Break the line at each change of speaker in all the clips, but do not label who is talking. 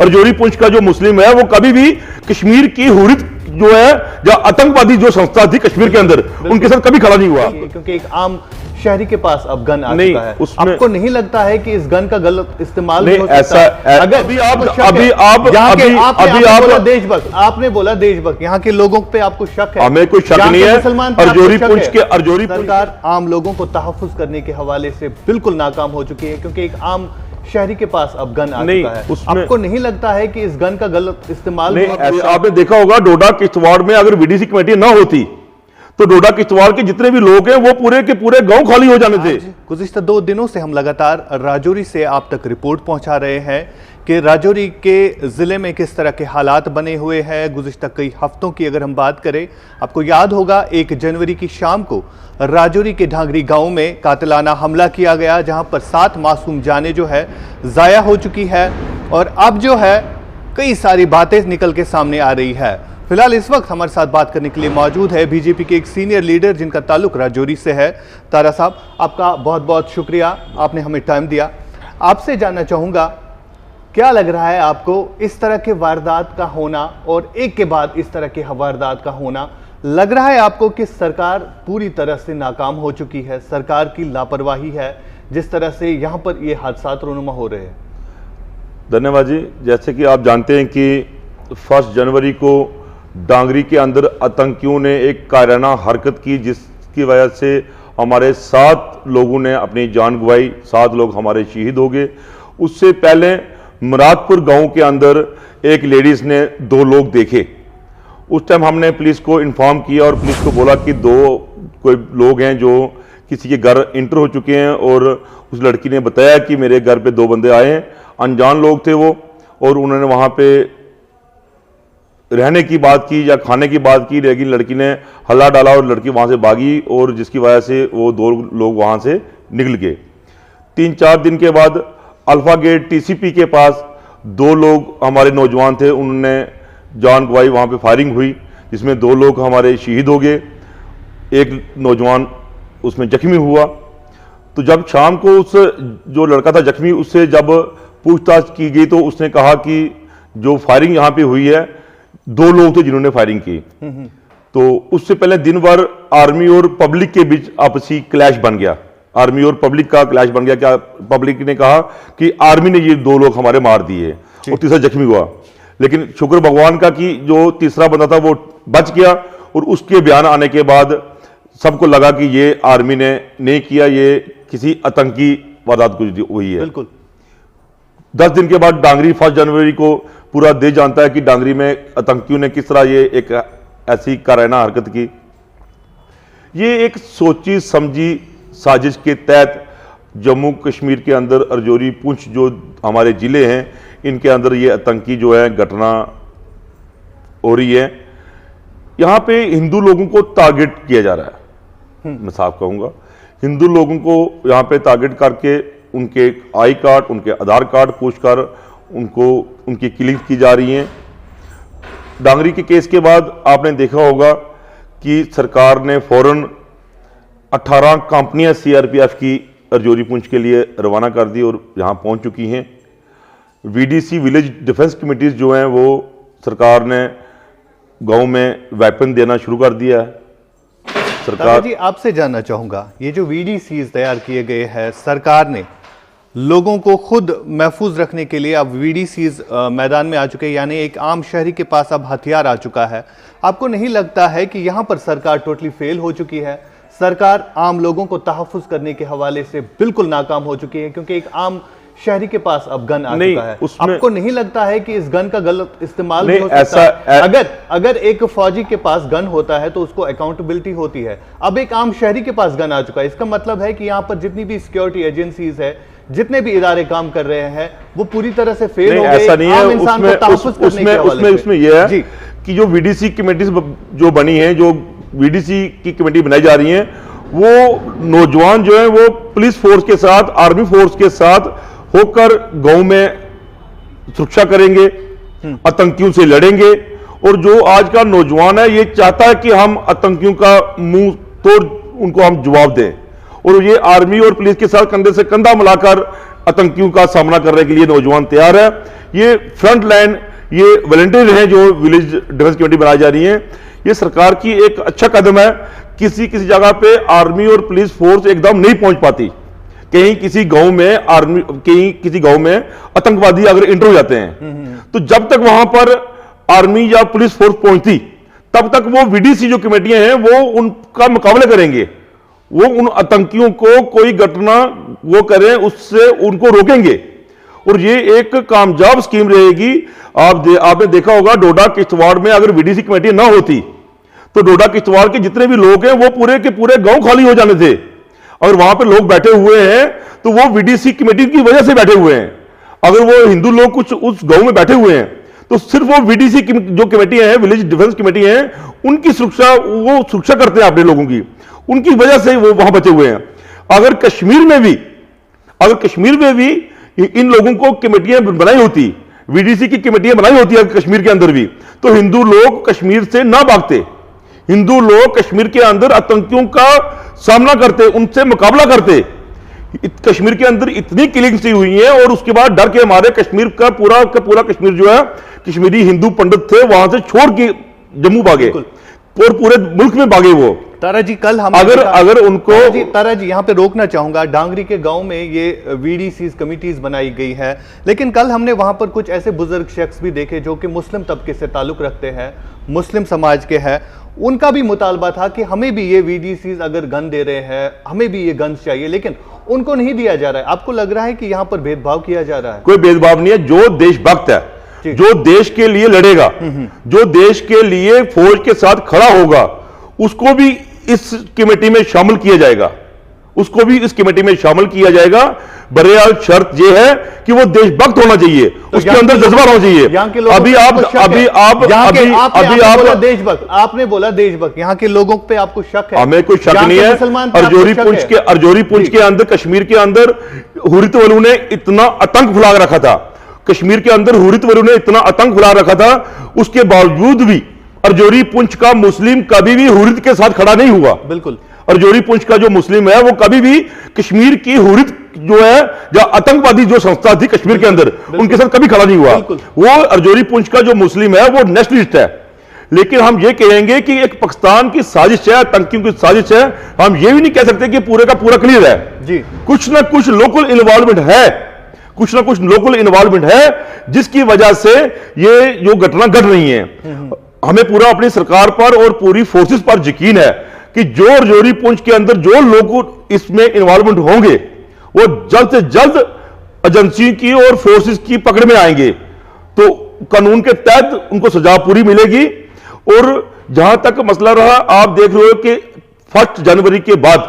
रजौरी पुंछ का जो मुस्लिम है वो कभी भी कश्मीर की हुर्रियत जो है या आतंकवादी जो संस्था थी कश्मीर के अंदर उनके साथ कभी खड़ा नहीं हुआ,
क्योंकि एक आम शहरी के पास अब गन आ चुका है। आपको नहीं लगता है कि इस गन का गलत इस्तेमाल नहीं हो सकता? अगर अभी देशभक्त, आपने बोला देशभक्त, यहाँ के लोगों पे आपको शक है?
हमें कोई शक नहीं है। रजौरी
सरकार आम लोगों को तहफ्फुज़ करने के हवाले से बिल्कुल नाकाम हो चुकी है, क्योंकि एक आम शहरी के पास अब गन आ चुका है। आपको नहीं लगता है कि इस गन का गलत इस्तेमाल नहीं?
आपने देखा होगा डोडा किश्तवाड़ में अगर वीडीसी कमेटी ना होती तो डोडा किश्तवाड़ के जितने भी लोग हैं वो पूरे के पूरे गांव खाली हो जाने थे।
गुज़िश्ता 2 दिनों से हम लगातार राजौरी से आप तक रिपोर्ट पहुंचा रहे हैं कि राजौरी के ज़िले में किस तरह के हालात बने हुए हैं। गुज़िश्ता कई हफ्तों की अगर हम बात करें, आपको याद होगा 1 जनवरी की शाम को राजौरी के ढांगरी गांव में कातिलाना हमला किया गया, जहां पर 7 मासूम जानें जो है ज़ाया हो चुकी है। और अब जो है कई सारी बातें निकल के सामने आ रही है। फिलहाल इस वक्त हमारे साथ बात करने के लिए मौजूद है बीजेपी के एक सीनियर लीडर जिनका ताल्लुक राजौरी से है। तारा साहब, आपका बहुत बहुत शुक्रिया, आपने हमें टाइम दिया। आपसे जानना चाहूँगा, क्या लग रहा है आपको इस तरह के वारदात का होना और एक के बाद इस तरह के वारदात का होना? लग रहा है आपको कि सरकार पूरी तरह से नाकाम हो चुकी है, सरकार की लापरवाही है जिस तरह से यहाँ पर ये हादसात रूनुमा हो रहे हैं?
धन्यवाद जी। जैसे कि आप जानते हैं कि 1 जनवरी को डांगरी के अंदर आतंकियों ने एक कायराना हरकत की, जिसकी वजह से हमारे 7 लोगों ने अपनी जान गंवाई, 7 लोग हमारे शहीद हो गए। उससे पहले मुरादपुर गांव के अंदर एक लेडीज़ ने 2 लोग देखे। उस टाइम हमने पुलिस को इन्फॉर्म किया और पुलिस को बोला कि 2 कोई लोग हैं जो किसी के घर इंटर हो चुके हैं, और उस लड़की ने बताया कि मेरे घर पे 2 बंदे आए हैं, अनजान लोग थे वो, और उन्होंने वहाँ पे रहने की बात की या खाने की बात की, लेकिन लड़की ने हल्ला डाला और लड़की वहाँ से भागी, और जिसकी वजह से वो 2 लोग वहाँ से निकल गए। 3-4 दिन के बाद अल्फा गेट टीसीपी के पास 2 लोग हमारे नौजवान थे, उन्होंने जान गंवाई, वहाँ पे फायरिंग हुई जिसमें 2 लोग हमारे शहीद हो गए, एक नौजवान उसमें जख्मी हुआ। तो जब शाम को उस जो लड़का था जख्मी, उससे जब पूछताछ की गई तो उसने कहा कि जो फायरिंग यहाँ पे हुई है 2 लोग थे जिन्होंने फायरिंग की। तो उससे पहले दिन भर आर्मी और पब्लिक के बीच आपसी क्लैश बन गया, आर्मी और पब्लिक का क्लैश बन गया। क्या पब्लिक ने कहा कि आर्मी ने ये 2 लोग हमारे मार दिए और तीसरा जख्मी हुआ, लेकिन शुक्र भगवान का कि जो तीसरा बंदा था वो बच गया, और उसके बयान आने के बाद सबको लगा कि ये आर्मी ने नहीं किया, ये किसी आतंकी वारदात कुछ हुई है।
बिल्कुल।
10 दिन के बाद डांगरी 1 जनवरी को पूरा देश जानता है कि डांगरी में आतंकियों ने किस तरह ये एक ऐसी कायराना हरकत की। ये एक सोची समझी साजिश के तहत जम्मू कश्मीर के अंदर रजौरी पुंछ जो हमारे ज़िले हैं, इनके अंदर ये आतंकी जो है घटना हो रही है। यहाँ पे हिंदू लोगों को टारगेट किया जा रहा है, मैं साफ कहूँगा, हिंदू लोगों को यहाँ पे टारगेट करके उनके आई कार्ड, उनके आधार कार्ड पूछकर उनको उनकी किलिंग की जा रही हैं। डांगरी के केस के बाद आपने देखा होगा कि सरकार ने फौरन 18 कंपनियां सीआरपीएफ की रजौरी पुंछ के लिए रवाना कर दी और यहाँ पहुँच चुकी हैं। वीडीसी विलेज डिफेंस कमेटीज जो हैं वो सरकार ने गांव में वेपन देना शुरू कर दिया है। सरकार
जी, आपसे जानना चाहूँगा, ये जो वीडीसीज तैयार किए गए हैं, सरकार ने लोगों को खुद महफूज रखने के लिए अब वीडीसीज मैदान में आ चुके हैं, यानी एक आम शहरी के पास अब हथियार आ चुका है। आपको नहीं लगता है कि यहाँ पर सरकार टोटली फेल हो चुकी है? सरकार आम लोगों को तहफ्फुज़ करने के हवाले से बिल्कुल नाकाम हो चुकी है, क्योंकि एक आम शहरी के पास अब गन आ चुका है। आपको नहीं लगता है कि इस गन का गलत इस्तेमाल नहीं हो सकता? अगर एक फौजी के पास गन होता है तो उसको अकाउंटेबिलिटी होती है। अब एक आम शहरी के पास गन आ चुका है, इसका मतलब है कि यहाँ पर जितनी भी सिक्योरिटी एजेंसीज है, जितने भी इदारे काम कर रहे हैं, वो पूरी तरह से फेल हो गए।
ऐसा नहीं है, उसमें यह है कि जो वीडीसी कमेटी जो बनी है, जो वीडीसी की कमेटी बनाई जा रही है, वो नौजवान जो है वो पुलिस फोर्स के साथ, आर्मी फोर्स के साथ होकर गांव में सुरक्षा करेंगे, आतंकियों से लड़ेंगे। और जो आज का नौजवान है ये चाहता है कि हम आतंकियों का मुंह तोड़ उनको हम जवाब दें, और ये आर्मी और पुलिस के साथ कंधे से कंधा मिलाकर आतंकियों का सामना करने के लिए नौजवान तैयार है। ये फ्रंट लाइन, ये वॉलंटियर हैं जो विलेज डिफेंस कमेटी बनाई जा रही है। ये सरकार की एक अच्छा कदम है। किसी जगह पे आर्मी और पुलिस फोर्स एकदम नहीं पहुंच पाती। कहीं किसी गांव में आर्मी, कहीं किसी गांव में आतंकवादी अगर इंटर हो जाते हैं, तो जब तक वहां पर आर्मी या पुलिस फोर्स पहुंचती, तब तक वो वीडीसी जो कमेटियां हैं वो उनका मुकाबला करेंगे। वो उन आतंकियों को कोई घटना वो करें उससे उनको रोकेंगे। और ये एक कामयाब स्कीम रहेगी। आपने देखा होगा डोडा किश्तवाड़ में अगर वीडीसी कमेटी ना होती तो डोडा किश्तवाड़ के जितने भी लोग हैं वो पूरे के पूरे गांव खाली हो जाने थे। अगर वहां पे लोग बैठे हुए हैं तो वो वीडीसी कमेटी की वजह से बैठे हुए हैं। अगर वो हिंदू लोग कुछ उस गांव में बैठे हुए हैं तो सिर्फ वो वीडीसी जो कमेटियां हैं, विलेज डिफेंस कमेटी हैं, उनकी सुरक्षा, वो सुरक्षा करते हैं अपने लोगों की, उनकी वजह से वो वहां बचे हुए हैं। अगर कश्मीर में भी इन लोगों को कमेटियां बनाई होती, वीडीसी की कमेटियां बनाई होती है कश्मीर के अंदर भी, तो हिंदू लोग कश्मीर से ना भागते। हिंदू लोग कश्मीर के अंदर आतंकियों का सामना करते, उनसे मुकाबला करते। कश्मीर के अंदर इतनी किलिंग्स हुई है और उसके बाद डर के हमारे कश्मीर का पूरा कश्मीर जो है, कश्मीरी हिंदू पंडित थे वहां से छोड़ के जम्मू भागे और पूरे मुल्क में भागे वो।
तारा जी, कल हम
अगर उनको
तारा जी यहाँ पे रोकना चाहूंगा। डांगरी के गांव में ये वीडीसी कमिटीज बनाई गई है, लेकिन कल हमने वहां पर कुछ ऐसे बुजुर्ग शख्स भी देखे जो कि मुस्लिम तबके से ताल्लुक रखते हैं, मुस्लिम समाज के हैं। उनका भी मुतालबा था कि हमें भी ये वीडीसी अगर गन दे रहे हैं, हमें भी ये गन चाहिए, लेकिन उनको नहीं दिया जा रहा है। आपको लग रहा है कि यहाँ पर भेदभाव किया जा रहा है?
कोई भेदभाव नहीं है। जो देशभक्त है, जो देश के लिए लड़ेगा, जो देश के लिए फौज के साथ खड़ा होगा, उसको भी इस कमेटी में शामिल किया जाएगा। उसको भी इस कमेटी में शामिल किया जाएगा। बहरहाल शर्त यह है कि वो देशभक्त होना चाहिए, तो उसके अंदर जज्बा होना चाहिए।
देशभक्त आपने बोला, देशभक्त यहाँ के लोगों पे आपको शक है?
हमें कोई शक नहीं है। अर्जोरी पुंछ के अंदर, कश्मीर के अंदर हुर्रियत वलू ने इतना आतंक फैला रखा था, कश्मीर के अंदर हुर्रियत वलू ने इतना आतंक फैला रखा था, उसके बावजूद भी अर्जोरी पुंछ का मुस्लिम कभी भी हुर्रियत के साथ खड़ा नहीं हुआ।
बिल्कुल।
अर्जोरी पुंछ का जो मुस्लिम है वो कभी भी कश्मीर की हुर्रियत जो है, जो आतंकवादी जो संस्था थी कश्मीर के अंदर, उनके साथ कभी खड़ा नहीं हुआ। वो अर्जोरी पुंछ का जो मुस्लिम है वो नेशनलिस्ट है। लेकिन हम ये कहेंगे कि एक पाकिस्तान की साजिश है, आतंकियों की साजिश है। हम ये भी नहीं कह सकते कि पूरे का पूरा क्लियर है जी। कुछ ना कुछ लोकल इन्वॉल्वमेंट है, कुछ ना कुछ लोकल इन्वॉल्वमेंट है, जिसकी वजह से ये जो घटना घट रही है। हमें पूरा अपनी सरकार पर और पूरी फोर्सेस पर यकीन है कि जो अर्जोरी पुंछ के अंदर जो लोग इसमें इन्वॉल्वमेंट होंगे वो जल्द से जल्द एजेंसी की और फोर्सेस की पकड़ में आएंगे, तो कानून के तहत उनको सजा पूरी मिलेगी। और जहां तक मसला रहा, आप देख रहे हो कि 1 जनवरी के बाद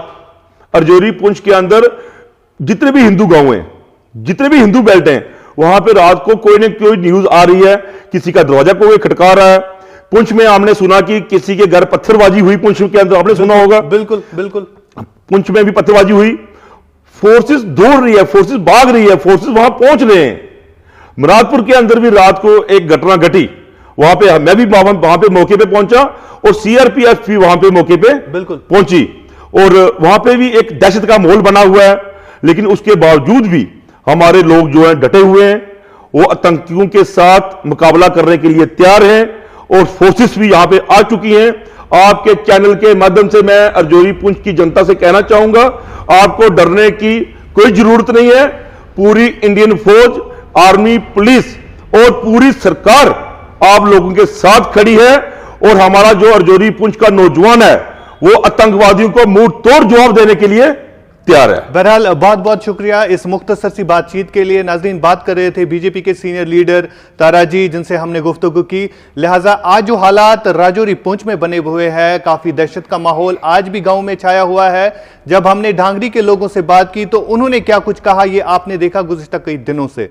अर्जोरी पुंछ के अंदर जितने भी हिंदू गांव हैं, जितने भी हिंदू बेल्ट हैं, वहां पे रात को कोई ना कोई न्यूज आ रही है, किसी का दरवाजा कोई खटका रहा है। पुंछ में हमने सुना कि किसी के घर पत्थरबाजी हुई, पुंछ के अंदर आपने सुना होगा।
बिल्कुल बिल्कुल,
पुंछ में भी पत्थरबाजी हुई। फोर्सेस दौड़ रही है, फोर्सेस भाग रही है, फोर्सेस वहां पहुंच रहे हैं। मुरादपुर के अंदर भी रात को एक घटना घटी, वहां पे मैं भी वहां पे मौके पे पहुंचा और सीआरपीएफ भी वहां पे मौके पे बिल्कुल पहुंची, और वहां पे भी एक दहशत का माहौल बना हुआ है। लेकिन उसके बावजूद भी हमारे लोग जो हैं डटे हुए हैं, वो आतंकियों के साथ मुकाबला करने के लिए तैयार हैं, और फोर्सेस भी यहां पे आ चुकी हैं। आपके चैनल के माध्यम से मैं अर्जोरी पुंछ की जनता से कहना चाहूंगा, आपको डरने की कोई जरूरत नहीं है। पूरी इंडियन फौज, आर्मी, पुलिस और पूरी सरकार आप लोगों के साथ खड़ी है, और हमारा जो अर्जोरी पुंछ का नौजवान है वो आतंकवादियों को मुंह तोड़ जवाब देने के लिए तैयार है।
बहरहाल बहुत बहुत शुक्रिया इस मुख्तसर सी बातचीत के लिए। नाज़रीन, बात कर रहे थे बीजेपी के सीनियर लीडर तारा जी, जिनसे हमने गुफ्तगू की। लिहाजा आज जो हालात राजौरी पुंछ में बने हुए हैं, काफी दहशत का माहौल आज भी गांव में छाया हुआ है। जब हमने ढांगरी के लोगों से बात की तो उन्होंने क्या कुछ कहा, ये आपने देखा गुज़िश्ता कई दिनों से।